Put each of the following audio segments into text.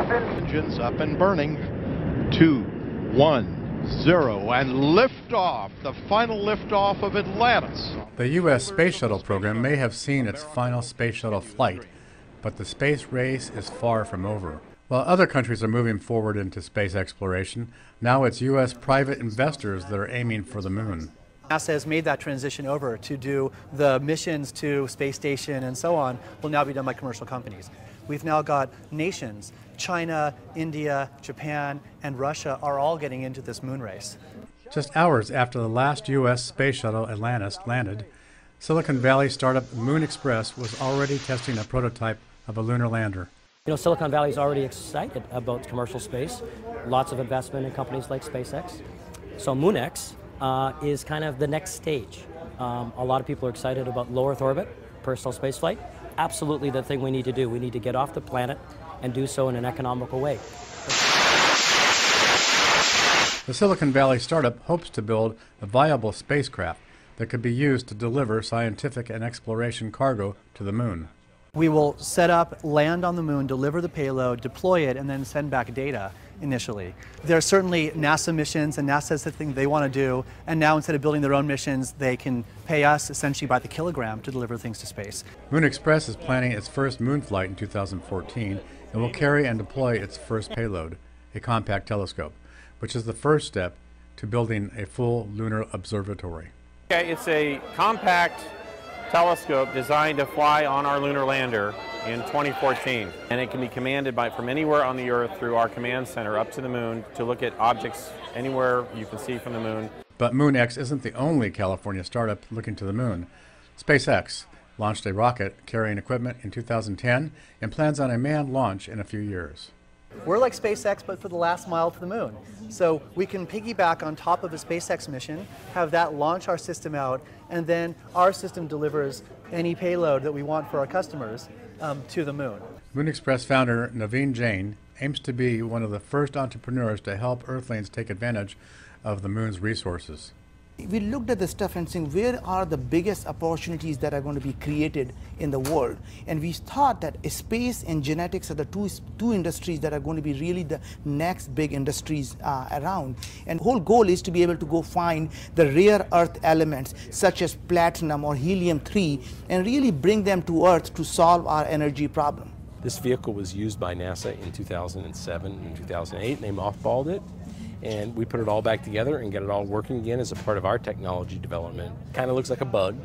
Engines up and burning. 2, 1, 0, and liftoff. The final liftoff of Atlantis. The U.S. Space Shuttle program may have seen its final space shuttle flight, but the space race is far from over. While other countries are moving forward into space exploration, now it's U.S. private investors that are aiming for the moon. NASA has made that transition over to do the missions to space station and so on will now be done by commercial companies. We've now got nations, China, India, Japan, and Russia are all getting into this moon race. Just hours after the last U.S. space shuttle Atlantis landed, Silicon Valley startup Moon Express was already testing a prototype of a lunar lander. You know, Silicon Valley is already excited about commercial space, lots of investment in companies like SpaceX. So MoonX is kind of the next stage. A lot of people are excited about low Earth orbit, personal spaceflight. Absolutely the thing we need to do. We need to get off the planet and do so in an economical way. The Silicon Valley startup hopes to build a viable spacecraft that could be used to deliver scientific and exploration cargo to the moon. We will set up, land on the moon, deliver the payload, deploy it, and then send back data initially. There are certainly NASA missions, and NASA's the thing they want to do, and now instead of building their own missions, they can pay us essentially by the kilogram to deliver things to space. Moon Express is planning its first moon flight in 2014 and will carry and deploy its first payload, a compact telescope, which is the first step to building a full lunar observatory. Okay, it's a compact telescope designed to fly on our lunar lander in 2014, and it can be commanded from anywhere on the Earth through our command center up to the moon to look at objects anywhere you can see from the moon. But MoonX isn't the only California startup looking to the moon. SpaceX launched a rocket carrying equipment in 2010 and plans on a manned launch in a few years. We're like SpaceX, but for the last mile to the moon. So we can piggyback on top of a SpaceX mission, have that launch our system out, and then our system delivers any payload that we want for our customers to the moon. Moon Express founder Naveen Jain aims to be one of the first entrepreneurs to help Earthlings take advantage of the moon's resources. We looked at the stuff and saying, where are the biggest opportunities that are going to be created in the world? And we thought that space and genetics are the two industries that are going to be really the next big industries around. And the whole goal is to be able to go find the rare earth elements, such as platinum or helium-3, and really bring them to Earth to solve our energy problem. This vehicle was used by NASA in 2007 and 2008, and they mothballed it. And we put it all back together and get it all working again as a part of our technology development. Kind of looks like a bug,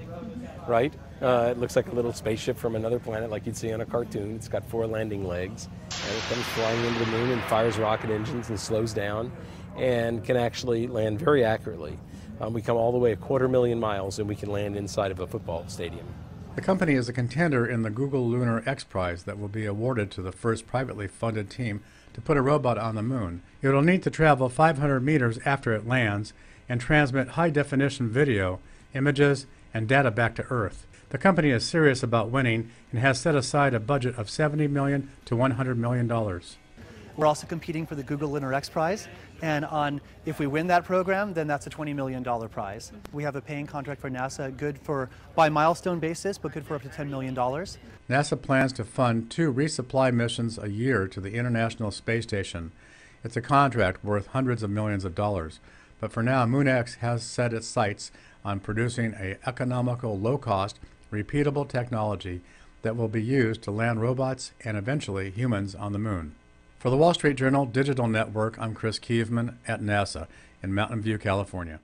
right? It looks like a little spaceship from another planet like you'd see on a cartoon. It's got 4 landing legs, and it comes flying into the moon and fires rocket engines and slows down and can actually land very accurately. We come all the way 250,000 miles and we can land inside of a football stadium. The company is a contender in the Google Lunar X Prize that will be awarded to the first privately funded team to put a robot on the moon. It will need to travel 500 meters after it lands and transmit high-definition video, images, and data back to Earth. The company is serious about winning and has set aside a budget of $70 million to $100 million. We're also competing for the Google Lunar X Prize, and if we win that program, then that's a $20 million prize. We have a paying contract for NASA, good for by milestone basis, but good for up to $10 million. NASA plans to fund 2 resupply missions a year to the International Space Station. It's a contract worth hundreds of millions of dollars, but for now, MoonX has set its sights on producing an economical, low-cost, repeatable technology that will be used to land robots and eventually humans on the moon. For the Wall Street Journal Digital Network, I'm Kievman at NASA in Mountain View, California.